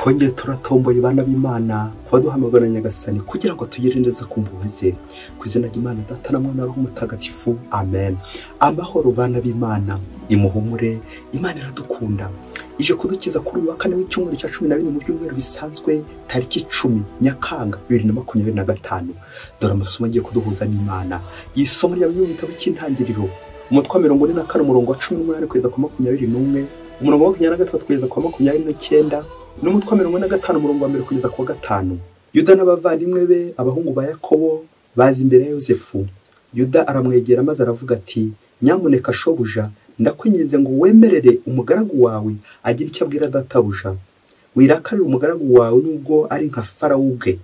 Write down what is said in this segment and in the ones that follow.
twongeye turatomboye bana b'Imana kuba duhamagara Nyagasani kugira ngo tugire neza ku mpuhwe ze ku izina ry'Imana Data na Mwana na Roho Mutagatifu amen. Amahoro bana b'Imana, nimuhumure, Imana iradukunda ije kudukiza kuri uyu wa kane w'icyumweru cya 12 mu byumweru bisanzwe tariki 10 Nyakanga 2025. Dore amasomo agiye kuduhuza n'Imana. Isomo rya mu gitabo cy'intangiriro umutwe 44 umurongo wa 18 kugeza ku 21, umurongo wa 23 kugeza ku 29, n'umutwe 45 umurongo wa 1 kugeza ku 5. Yuda n'abavandimwe be abahungu ba Yakobo bazi imbere ya Yosefu. Yuda aramwegera maze aravuga ati, nyamuneka shobuja, ndakwinginze ngo wemerere umugaragu wawe agira icyo abwira databuja. Wirakarira umugaragu wawe nubwo ari nka Farawo ubwe.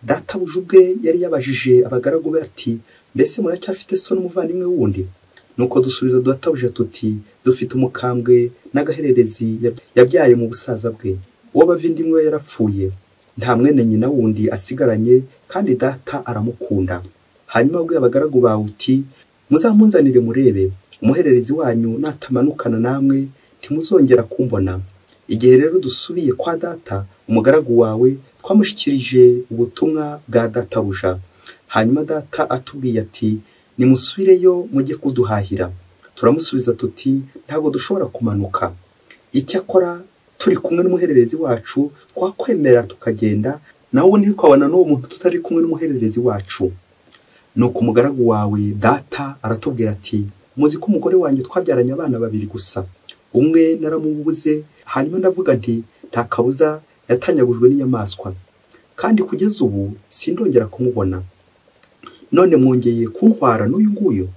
Databuja ubwe yari yabajije abagaragu be ati, mbese muracyafite so n'umuvandimwe wundi? Nuko dusubiza databuja tuti, dufite umukambwe n'agahererezi yabyaye mu busaza bwe. Uwo bavindimwe yarapfuye, nta mwene nyina wundi asigaranye, kandi data aramukunda. Hanyuma abwiye abagaragu bawe uti, muzamunzanire murebe, umuhererezi wanyu natamanukana namwe ntimuzongera kumbona. Igihe rero dusubiye kwa data, umugaragu wawe twamushikirije ubutumwa bwa databuja. Hanyuma data atubwiye ati, nimusubireyo mujye kuduhahira. Turamusubiza tuti, ntabwo dushobora kumanuka. Icyakora turi kumwe n'umuhererezi wacu twakwemera tukagenda, nawe ntitwabona n'uwo muntu tutari kumwe n'umuhererezi wacu. Nuko umugaragu wawe data aratubwira ati, muzi ko umugore wanjye twabyaranye abana 2 gusa. Umwe naramubuze, hanyuma ndavuga nti nta kabuza yatanyagujwe n'inyamaswa, kandi kugeza ubu sindongera kumubona. None mwongeye kuntwara n'uyu nguyu?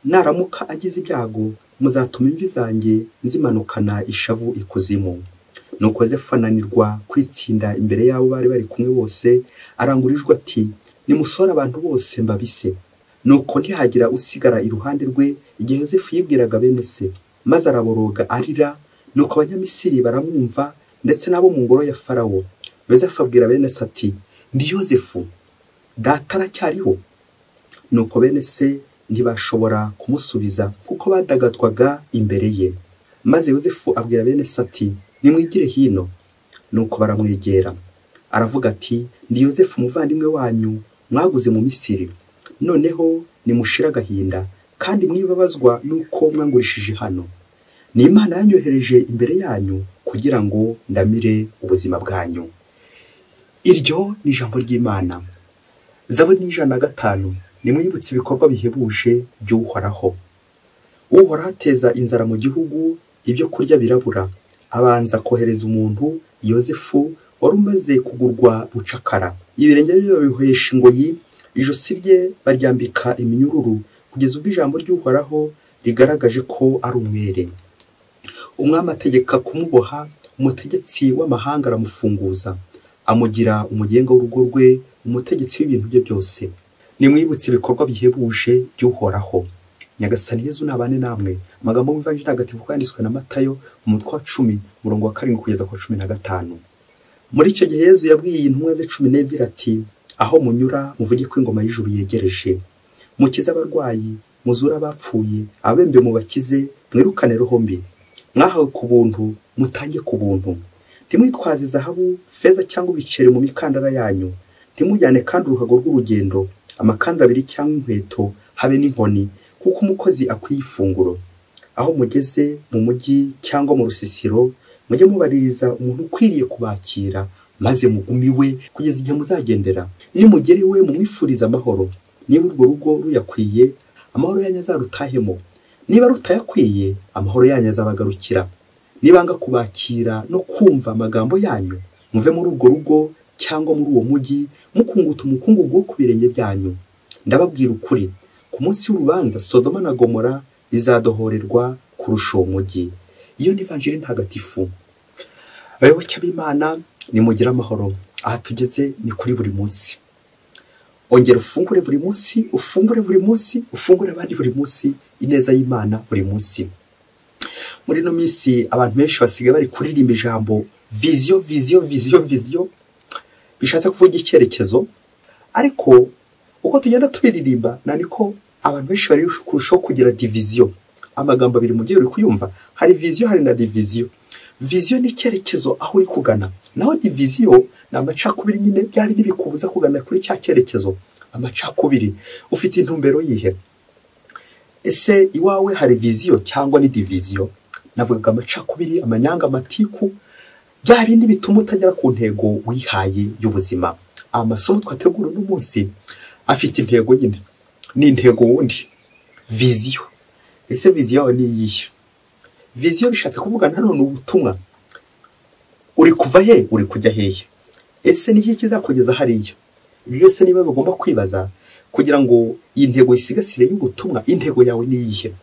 Naramuka agize ibyago muzatuma imvi zanjye nzimanukana ishavu ikuzimu. Nuko Yosefu ananirwa kwitsinda imbere yabo bari kumwe bose, arangurijwe ati, nimusore abantu bose mbabise. Nuko ntihagira usigara iruhande rwe igihe Yosefu yibwiraga bene se, maze araboroga arira. Nuko abanyamisiri baramwumva ndetse nabo mu ngoro ya Farawo. Yosefu abwira bene se ati, ndi Yosefu, data aracyariho? Nuko bene se ntibashobora kumusubiza kuko badagadwaga imbere ye. Maze Yosefu abwira bene se ati, nimwigire hino. Nuko baramwegera. Aravuga ati, ndi Yosefu umuvandimwe wanyu mwaguze mu Misiri. Noneho nimushira agahinda kandi mwibabazwa nuko mwangurishije hano. Ni Imana yanyohereje imbere yanyu kugira ngo ndamire ubuzima bwanyu. Iryo ni ijambo ry'Imana. Zaburi ni 105. Nimwibutse ibikorwa bihebuje by'Uhoraho. Uhoraho ateza inzara mu gihugu, ibyo kurya birabura. Abanza kohereza umuntu Yosefu wari umaze kugurwa bucakara. Ibirenge bye babihesha ingoyi, ijosi rye baryambika iminyururu, kugeza ubwo ijambo ry'Uhoraho rigaragaje ko ari umwere. Umwami ategeka kumuboha, umutegetsi w'amahanga aramufunguza, amugira umugenga w'urugo rwe, umutegetsi w'ibintu bye byose. Nimwibutse ibikorwa bihebuje by'Uhoraho. Nyagasani Yezu nabane namwe. Amagambo y'Ivanjili ntagatifu yanditswe na Matayo umutwe wa 10 umurongo wa 7 kugeza ku 15. Muri icyo gihe Yezu yabwiye intumwa ze 12 ati, aho munyura muvuge ko ingoma y'ijuru yegereje. Mukize abarwayi, muzura abapfuye, abembe mubakize, mwirukane roho mbi. Mwahawe ku buntu, mutange ku buntu. Ntimwitwaze zahabu, feza cyangwa ibiceri mu mikandara yanyu. Ntimujyane kandi uruhago rw'urugendo, amakanzu 2 cyangwa inkweto, habe n'inkoni, kuko umukozi akwiye ifunguro. Aho mugeze mu mujyi cyangwa mu rusisiro, mujye mubaririza umuntu ukwiriye kubakira, maze mugumiwe kugeza igihe muzagendera. Nimugera iwe mumwifuriza amahoro. Niba urwo rugo ruyakwiye, amahoro yanyu azarutahemo. Niba rutayakwiye, amahoro yanyu azabagarukira. Nibanga kubakira no kumva amagambo yanyu, muve muri urwo rugo cyangwa muri uwo mujyi mukunguta umukungugu wo ku birenge byanyu. Ndababwira ukuri, ku munsi w'urubanza Sodoma na Gomora bizadohorerwa kurusha uwo mujyi. Iyo ni Ivanjili ntagatifu. Abayoboke b'Imana, nimugira amahoro. Aha tugeze ni kuri buri munsi. Ongera ufungure buri munsi, ufungure buri munsi, ufungure abandi buri munsi, ineza y'Imana buri munsi. Muri no minsi abantu benshi basigaye bari kuririmba ijambo vision. Bishatse kuvuga icyerekezo, ariko uko tugenda tubiririmba naniko abantu benshi bari kurushaho kugira division. Amagambo abiri mu gihe uri kuyumva, hari vision hari na division. viziyo ni icyerekezo aho uri kugana, naho diviziyo ni amacakubiri nyine byari n'ibikubuza kugana kuri cya cyerekezo. Amacakubiri ufite intumbero yihe? Ese iwawe hari viziyo cyangwa ni diviziyo? Navuga amacakubiri, amanyanga, amatiku, bya bindi bituma utagera ku ntego wihaye y'ubuzima. Amasomo twategura uno munsi afite intego nyine, ni intego wundi, viziyo. Ese viziyo ni iyihe? Viziyo bishatse kuvuga nanone ubutumwa. Uri kuva he, uri kujya hehe? Ese ni iki kizakugeza hariya? Ibi byose nibazo ugomba kwibaza kugira ngo iyi ntego isigasire y'ubutumwa. Intego yawe ni iyihe?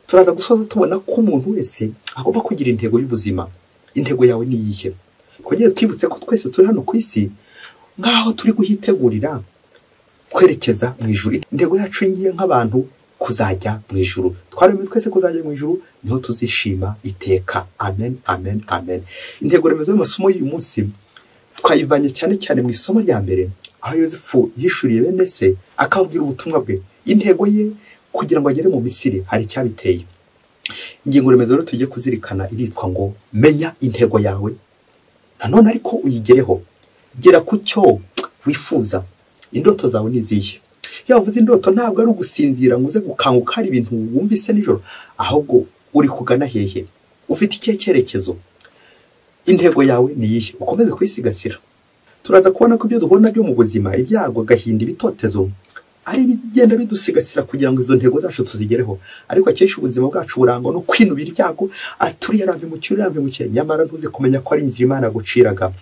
Turaza gusoza tubona ko umuntu wese agomba kugira intego y'ubuzima. Intego yawe ni iyihe? Kugira twibutse ko twese turi hano ku isi ngaho turi guhitegurira kwerekeza mu ijuru. Intego yacu ngiye nk'abantu kuzajya mu ijuru. Twaremwe twese kuzajya mu ijuru, niho tuzishima iteka. Amen, amen, amen. Intego remezo y'amasomo y'uyu munsi twayivanye cyane cyane mu isomo rya mbere, aho Yosefu yishuriye bene se akabwira ubutumwa bwe. Intego ye kugira ngo agere mu Misiri hari icyabiteye. Ingingo remezo rero tugiye kuzirikana iritwa ngo menya intego yawe, nanone ariko uyigereho. Gera ku cyo wifuza. Indoto zawe ni izihe? Yavuze indoto ntabwo ari ugusinzira ngo uze gukanguka hari ibintu wumvise nijoro, ahubwo uri kugana hehe? Ufite ikihe cyerekezo? Intego yawe ni iyihe? Ukomeze kuyisigasira. Turaza kubona ko ibyo duhona byo mu buzima, ibyago, gahinda, ibitotezo, ari bigenda bidusigasira kugira ngo izo ntego zacu tuzigereho. Ariko akenshi ubuzima bwacu burangwa no kwinubira ibyago, aturi yarampemukiye, nyamara ntuze kumenya ko ari inzira Imana guciraga.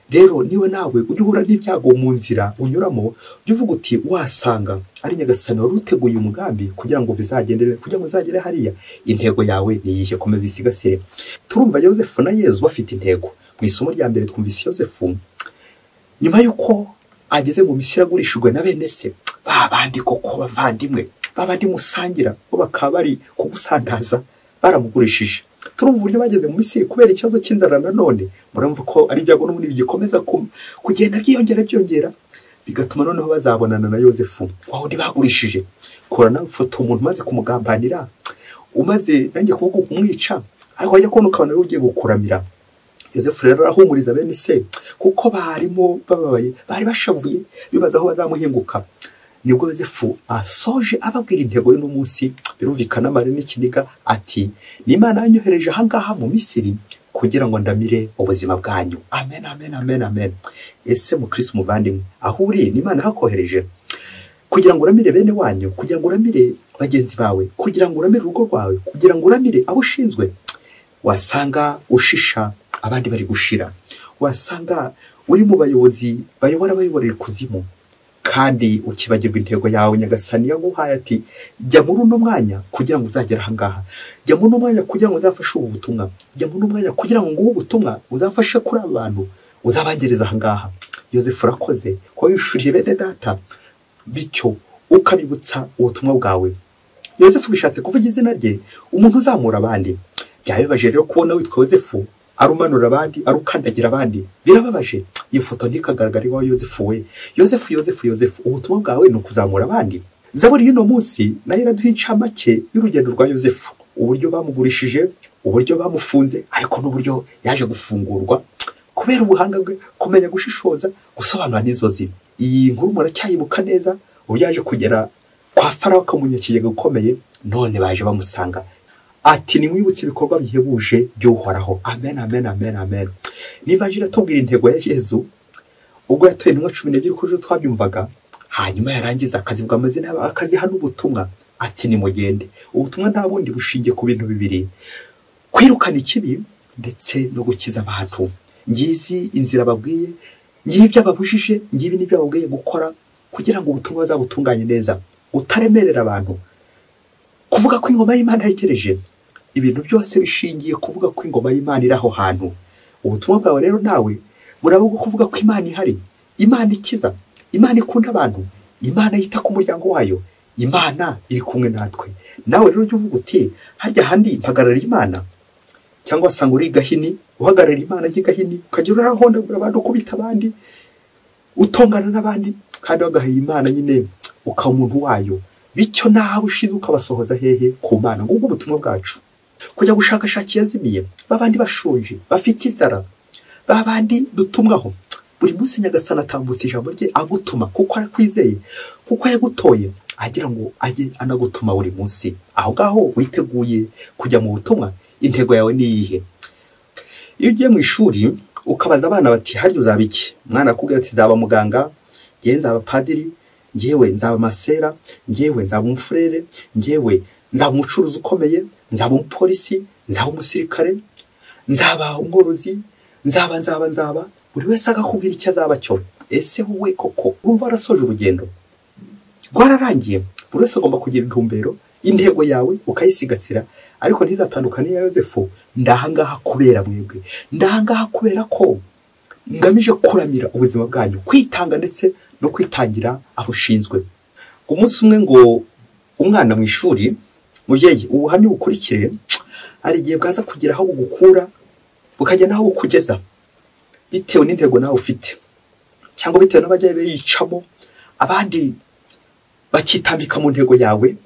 Rero niwe nawe ujye uhura n'ibyago mu nzira unyuramo, ujye uvuga uti wasanga ari Nyagasani wari uteguye umugambi kugira ngo bizagendere, kugira ngo uzagere hariya. Intego yawe ni iyihe? Komeza isigasire. Turumva Yosefu na Yezu bafite intego. Mu isomo rya mbere twumvise Yosefu nyuma yuko ageze mu Misiri agurishijwe na bene se, babandi koko bavandimwe, babandi musangira, bo bakaba bari kugusandaza, baramugurishije. Turumva uburyo bageze mu Misiri kubera ikibazo cy'inzara. Nanone muramva ko ari ibyago n'ubundi bigikomeza kugenda byiyongera, bigatuma noneho bazabonana na Yosefu wawundi bagurishije. Kora nawe foto umuntu maze kumugambanira, umaze nanjye kuvuga kumwica, ariko wajya kubona ukabona ugiye gukuramira. Yosefu rero arahumuriza bene se kuko barimo bababaye, bari bashavuye, bibaza aho bazamuhinguka. Nibwo Yosefu asoje ababwira intego y'uno munsi, birumvikana mare n'ikiniga ati ni Imana yanyohereje ahangaha mu Misiri kugira ngo ndamire ubuzima bwanyu. Amen, amen, amen, amen. Ese mu Kristo muvandimwe, aho uri ni Imana hakohereje kugira ngo uramire bene wanyu, kugira ngo uramire bagenzi bawe, kugira ngo uramire urugo rwawe, kugira ngo uramire abo ushinzwe. Wasanga ushisha abandi bari gushira, wasanga uri mu bayobozi bayoborera kuzimu, kandi ukibagirwa intego yawe Nyagasani yaguhaye ati jya muri uno mwanya kugira ngo uzagere ahangaha, jya muri uno mwanya kugira ngo uzafashe ubu butumwa, jya muri uno mwanya kugira ngo nguhe ubutumwa uzafashe kuri abantu, uzabangereza ahangaha. Yosefu urakoze ko yishuriye bene data, bityo ukabibutsa ubutumwa bwawe. Yosefu bishatse kuvuga izina rye, umuntu uzamura abandi. Byabibaje rero kubona witwa Yosefu arumanura abandi, arukandagira abandi, birababaje. Iyo foto ntikagaragara iwawe Yosefu we. Yosefu, ubutumwa bwawe ni ukuzamura abandi. Zaburi y'uno munsi nayo iraduha incamake y'urugendo rwa Yosefu, uburyo bamugurishije, uburyo bamufunze, ariko n'uburyo yaje gufungurwa kubera ubuhanga bwe, kumenya gushishoza, gusobanura n'inzozi. Iyi nkuru muracyayibuka neza, uburyo yaje kugera kwa Farawo akamunya ikigega ukomeye, none baje bamusanga ati nimwibutse ibikorwa bihebuje by'Uhoraho. Amen, amen, amen, amen. Nivanjira tubwira intego ya Yezu ubwo yatoye intumwa 12 kujo twabyumvaga, hanyuma yarangiza akazivuga amazina y'akazi hano ubutumwa ati nimugende. Ubutumwa nta bundi bushingiye ku bintu bibiri: kwirukana ikibi ndetse no gukiza abantu. Ngizi inzira babwiye, ngibyo ababujije, ngibi nibyo babwiye gukora kugira ngo ubutumwa bazabutunganye neza, utaremerera abantu. Kuvuga ko ingoma y'Imana yegereje, ibintu byose bishingiye kuvuga ko ingoma y'Imana iri aho hantu. Ubutumwa bwawe rero nawe buravuga kuvuga ko Imana ihari, Imana ikiza, Imana ikunda abantu, Imana yita ku muryango wayo, Imana iri kumwe natwe. Nawe rero ujye uvuga uti harya handi mpagarara Imana, cyangwa sanga uri gahini uhagarara Imana nk'igahini, ukagira urahondagura abantu, ukubita abandi, utongana n'abandi, kandi wagahaye Imana nyine ukaba umuntu wayo. Bityo nawe ushize ukabasohoza hehe ku Mana. Ngubwo ubutumwa bwacu. kujya gushakashaka yazimiye, babandi bashonje bafite inzara, babandi dutumwaho buri munsi Nyagasani atambutse ijambo rye agutuma kuko arakwizeye, kuko yagutoye agira ngo ajye anagutuma buri munsi. Aho ngaho witeguye kujya mu butumwa, intego yawe ni iyihe? Iyo ugiye mu ishuri ukabaza abana bati harya uzaba iki, umwana akubwira ati nzaba muganga, ngewe nzaba padiri, ngewe nzaba masera, ngewe nzaba umufurere, ngewe nzaba umucuruzi ukomeye, nzaba umupolisi, nzaba umusirikare, nzaba umworozi, nzaba, buri wese agakubwira icyo azaba cyo. Ese wowe koko urumva warasoje urugendo rwararangiye? Buri wese agomba kugira intumbero, intego yawe ukayisigasira, ariko ntizatandukane ya Yozefu. Ndahangaha kubera mwebwe, ndahangaha kubera ko ngamije kuramira ubuzima bwanyu, kwitanga ndetse no kwitangira aho ushinzwe. Umunsi umwe ngo umwana mu ishuri, mubyeyi ubuhamya bukurikire, ari igihe bwaza kugira aho bugukura bukajya naho bukugeza, bitewe n'intego nawe ufite, cyangwa bitewe n'abajya biyicamo, abandi bakitambika mu ntego yawe,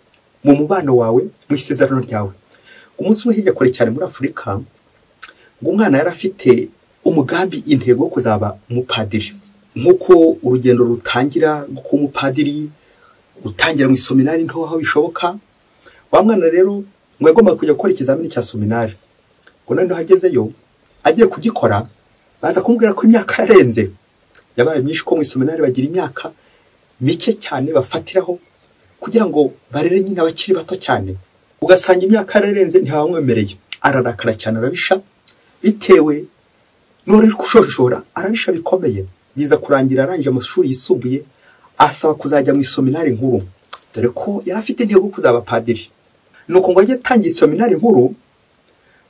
mu mubano wawe, mu isezerano ryawe. Umunsi umwe hirya kure cyane muri Afurika, ngo umwana yari afite umugambi, intego yo kuzaba umupadiri. Nk'uko urugendo rutangira rwo kuba umupadiri rutangira mu iseminari nto aho bishoboka, wa mwana rero ngo yagomba kujya gukora ikizamini cya seminari. Ngo noneho agezeyo agiye kugikora, baza kumubwira ko imyaka yarenze, yabaye myinshi, ko mu iseminari bagira imyaka mike cyane bafatiraho kugira ngo barere nyine abakiri bato cyane. Ugasanga imyaka yararenze ntibamwemereye, ararakara cyane, arabisha, bitewe n'uri kushorishora, arabisha bikomeye. Biza kurangira arangije amashuri yisumbuye, asaba kuzajya mu iseminari nkuru, dore ko yari afite intego yo kuzaba padiri. Nuko ngo ajye atangira iseminari nkuru,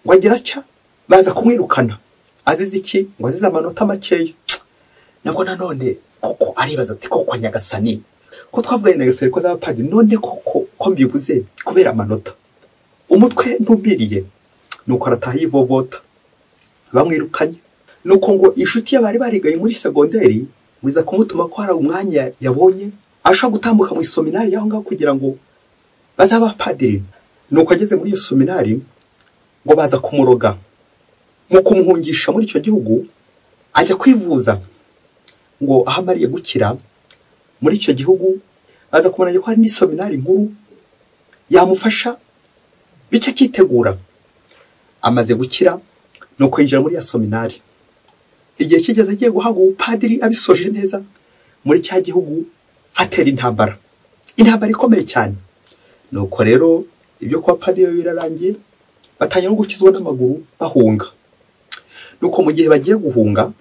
ngo agira atya, baza kumwirukana. Azize iki? Ngo azize amanota makeya. Nabwo nanone koko aribaza ati koko Nyagasani, ko twavugaye Nyagasani ko azaba padiri, none koko ko mbibuze kubera amanota, umutwe ntubiriye. Nuko arataha yivovota, bamwirukanye. Nuko ngo inshuti ye bari barigaye muri segonderi wiza kumutuma ko hari umwanya yabonye ashaka gutambuka mu iseminari yaho ngaho kugira ngo bazaba padiri. Nuko ageze muri iyo seminari ngo baza kumuroga, mu kumuhungisha muri icyo gihugu, ajya kwivuza. Ngo aho amariye gukira muri icyo gihugu, baza kumenya ko hari n'iseminari nkuru yamufasha bityo akitegura. Amaze gukira, nuko yinjira muri ya seminari. Igihe kigeze agiye guhabwa ubupadiri, abisoje neza, muri cya gihugu hatera intambara ikomeye cyane. Nuko rero ibyo kuba padiri birarangiye, batangira no gukizwa n'amaguru bahunga. Nuko mu gihe bagiye guhunga,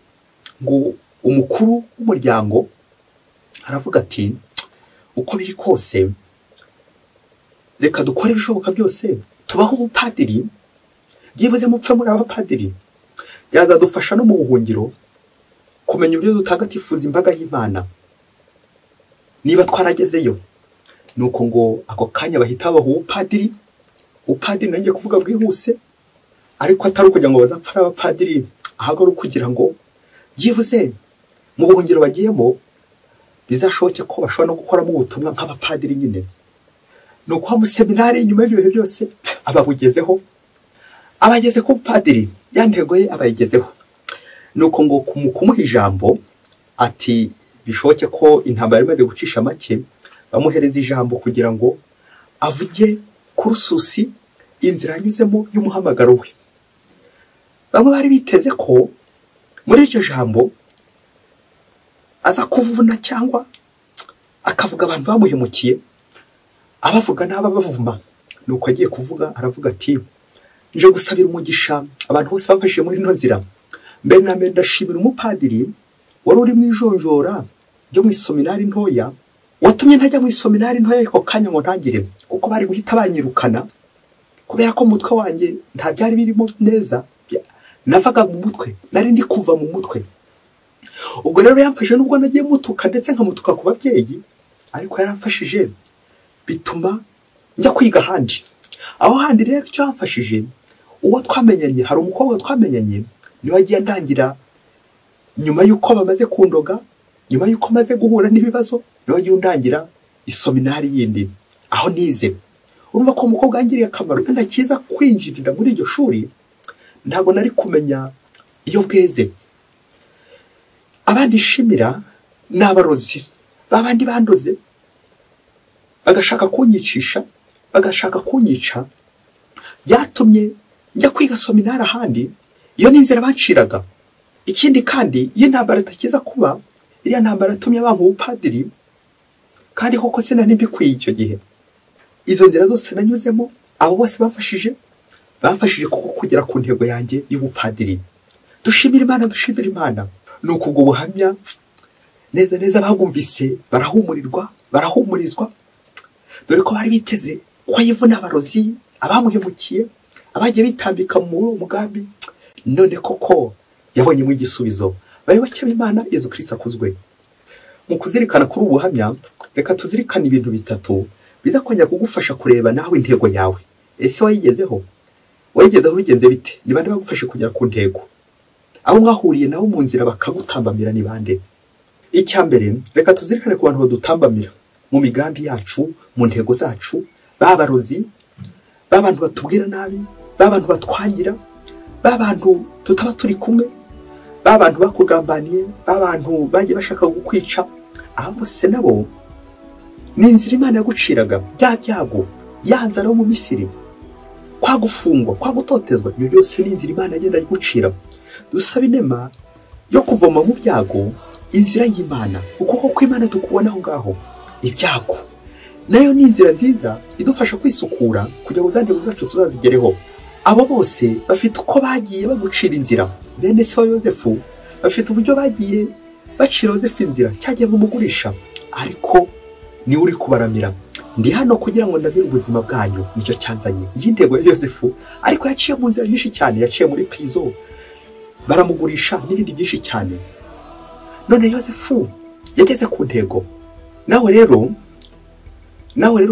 ngo umukuru w'umuryango aravuga ati uko biri kose reka dukore ibishoboka byose tubaho ubupadiri, byibuze mupfe muri abapadiri, byazadufasha no mu buhungiro kumenya uburyo dutagatifuza imbaga y'Imana niba twaragezeyo. Nuko ngo ako kanya bahita babaha ubupadiri. Ubupadiri nanjye kuvuga bwihuse, ariko atari ukugira ngo bazapfara abapadiri, ahubwo ari ukugira ngo byibuze mu buhungiro bagiyemo bizashoboke ko bashobora no gukoramo ubutumwa nk'abapadiri nyine. Nuko mu seminari nyuma y'ibyo byose ababugezeho, abageze ku bupadiri, ya ntego ye abayigezeho. Nuko ngo kumuha ijambo ati bishoboke ko intambara imaze gucisha make, bamuhereza ijambo kugira ngo avuge ku rususi inzira anyuzemo y'umuhamagaro we. Bamwe bari biteze ko muri iryo jambo aza kuvuna cyangwa akavuga abantu bamuhemukiye, abavuga n'aba bavuma. Nuko agiye kuvuga aravuga ati nje gusabira umugisha abantu bose bafashije muri ino nzira. Mbere na mbere ndashimira umupadiri wari uri mu ijonjora ryo mu iseminari ntoya, watumye ntajya mu iseminari ntoya ako kanya ngo ntangire, kuko bari guhita banyirukana kubera ko umutwe wanjye nta byari birimo neza, navaga mu mutwe, nari ndi kuva mu mutwe. Ubwo rero yamfashije, nubwo nagiye mutuka ndetse nkamutuka ku babyeyi, ariko yaramfashije bituma njya kwiga ahandi. Aho handi rero icyo yamfashije, uwo twamenyanye, hari umukobwa twamenyanye, niwe agiye ndangira nyuma y'uko bamaze kundoga, nyuma y'uko maze guhura n'ibibazo, niwe agiye undangira iseminari yindi aho nize. urumva ko umukobwa yangiriye akamaro kandi akiza kwinjirira muri iryo shuri ntabwo nari kumenya iyo bweze. Abandi ishimira ni abarozi babandi bandoze bagashaka kunyicisha, bagashaka kunyica, byatumye njya kwiga seminari ahandi. Iyo ni inzira banciraga. Ikindi kandi iyo ntambara itakiza kuba, iriya ntambara yatumye bampa ubupadiri, kandi koko sinari mbikwiye icyo gihe. Izo nzira zose nanyuzemo, abo bose bafashije kuko kugera ku ntego yanjye y'ubupadiri. Dushimira Imana. Nuko ubwo buhamya neza bagumvise barahumurizwa, dore ko bari biteze ko yivuna abarozi, abamuhemukiye, abagiye bitambika muri uwo mugambi. None koko yabonyemo igisubizo. Bayoboke b'Imana, Yezu Kristo akuzwe. Mu kuzirikana kuri ubu buhamya, reka tuzirikane ibintu bitatu biza kongera kugufasha kureba nawe intego yawe. Ese wayigezeho bigenze bite? Ni bande bagufashe kugera ku ntego? Abo mwahuriye nabo mu nzira bakagutambamira ni bande? Icya mbere, reka tuzirikane ku bantu badutambamira mu migambi yacu, mu ntego zacu, babarozi, babantu batubwira nabi, babantu batwangira, babantu tutaba turi kumwe, babantu bakugambaniye, babantu bagiye bashaka gukwica. Abo bose nabo ni inzira Imana yaguciraga, bya byago, yanzara mu Misiri, kwa gufungwa, kwa gutotezwa, ibyo byose ni inzira Imana yagenda igucira. Dusaba inema yo kuvoma mu byago inzira y'Imana, ukuboko kw'Imana tukubona aho ngaho. Ibyago nayo ni inzira nziza idufasha kwisukura kugira ngo zandego zacu tuzazigereho. Abo bose bafite uko bagiye bagucira inzira. Bene se wa Yozefu bafite uburyo bagiye bacira Yozefu inzira, cyagiye bumugurisha, ariko ni uri kubaramira. Ndi hano kugira ngo ndabire ubuzima bwanyu, nicyo cyanzanye. Ngintego ya Yozefu, ariko yaciye mu nzira nyinshi cyane, yaciye muri prison, baramugurisha n'ibindi byinshi cyane. None Yozefu yageze ku ntego. Nawe rero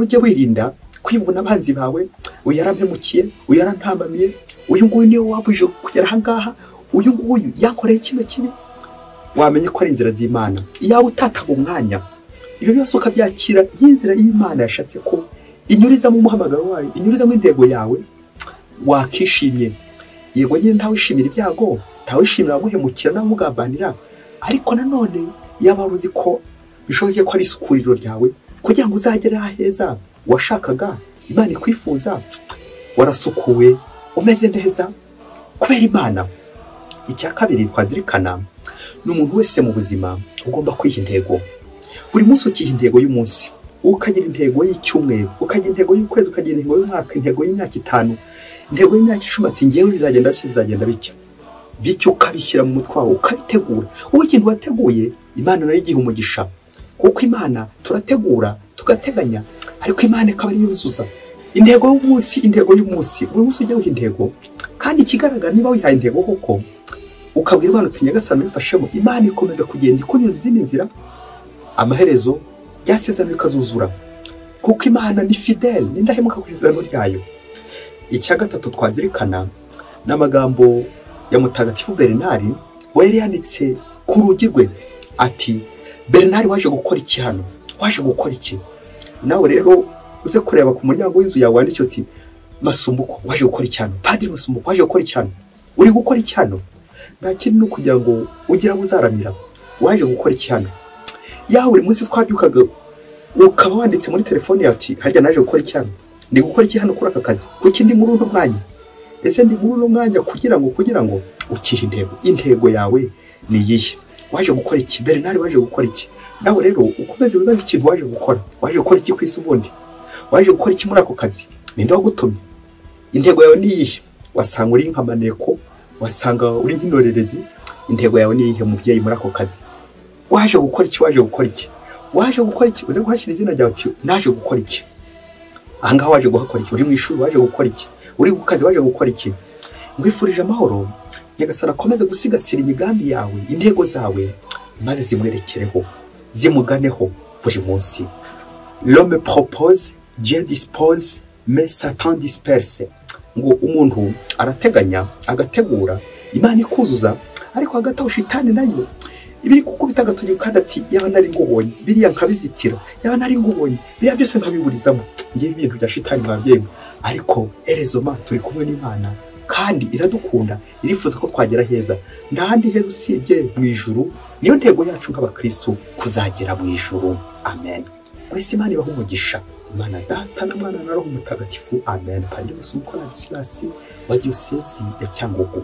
ujye wirinda kwivuna abanzi bawe. Uyu yarampemukiye, uyu yarantambamiye, uyu nguyu niwe wabuje kugera aha ngaha, uyu nguyu yankoreye kino kibi. Wamenye ko ari inzira z'Imana. Iyawe utataga umwanya, ibyo byose ukabyakira nk'inzira y'Imana yashatse ko inyurizamo umuhamagaro wayo, inyurizamo intego yawe, wakishimye. Yego nyine ntawishimira ibyago, ntawishimira abamuhemukira n'abamugambanira, ariko nanone yaba uzi ko bishoboye ko ari isukuriro ryawe kugira ngo uzagere aheza washakaga, Imana ikwifuza, warasukuwe, umeze neza kubera Imana. Icya kabiri twazirikana, ni umuntu wese mu buzima ugomba kwiha intego. Buri munsi ukiha intego y'umunsi, ukagira intego y'icyumweru, ukagira intego y'ukwezi, ukagira intego y'umwaka, intego y'imyaka 5, intego y'imyaka 10. Ati ngewe bizagenda bityo ukabishyira mu mutwe wawe, ukabitegura. Uwo ikintu wateguye, Imana nayo igiha umugisha, kuko Imana turategura tugateganya, ariko Imana ikaba ari yuzuza. Intego y'umunsi, buri munsi ujya wiha intego. Kandi ikigaragara, niba wihaye intego koko ukabwira Imana uti Nyagasani bifashemo, Imana ikomeza kugenda ikunyuza izindi nzira, amaherezo byasezerano bikazuzura, kuko Imana ni fidèle, ni ndahemuka ku izerano ryayo. Icya gatatu twazirikana n'amagambo ya Mutagatifu Bernard, we yanditse ku rugi rwe ati, Bernard waje gukora iki hano? Waje gukora iki? Nawe rero uze kureba ku muryango w'inzu yawe wanditse uti, Masumbuko waje gukora iki hano? Padiri Masumbuko waje gukora iki hano? Uri gukora iki hano? Nta kintu no kugira ngo ugira uzaramira. Waje gukora iki hano? Yawe buri munsi twabyukaga ukaba wanditse muri telefone yawe ati, harya naje gukora iki hano? Ndi gukora iki hano kuri aka kazi? Kuki ndi muri uno mwanya? Ese ndi muri uno mwanya kugira ngo ukihe intego yawe ni iyihe? Waje gukora iki? Bernard waje gukora iki? Nawe rero ukomeze wibaza ikintu waje gukora. Waje gukora iki kwisi ubundi? Waje gukora iki muri ako kazi? Ninde wagutumye? Intego yawe ni iyihe? Wasanga uri nk'amaneko, wasanga uri nk'indorerezi. Intego yawe ni iyihe mubyeyi muri ako kazi? Waje gukora iki? Uze guhashyira izina ryawe uti, naje gukora iki? Ahangaha waje gukora iki? Uri mu ishuri waje gukora iki? Uri ku kazi waje gukora iki? Ngwifurije amahoro, Nyagasani akomeze gusigasira imigambi yawe, intego zawe, maze zimwerekereho, zimuganeho buri munsi. L'homme propose, Dieu dispose, mais Satan disperse. Ngo umuntu arateganya, agategura, Imana ikuzuza, ariko hagati aho shitani nayo ibiri gukubita agatoki kandi ati yaba nari ngubonye biriya nkabizitira, yaba nari ngubonye biriya byose nkabiburizamo. Ngiye ibintu bya shitani mwabyeyi, ariko erezoma turi kumwe n'Imana kandi iradukunda, irifuza ko twagera heza. Ndahandi heza usibye mu ijuru. Niyo ntego yacu nk'abakristo, kuzagera mu ijuru. Amen. Mwese Imana ibahe umugisha. Imana Data na Mwana na Roho Mutagatifu. Amen. Padiri Musumukora Silas wa Diyosezi ya Cyangugu.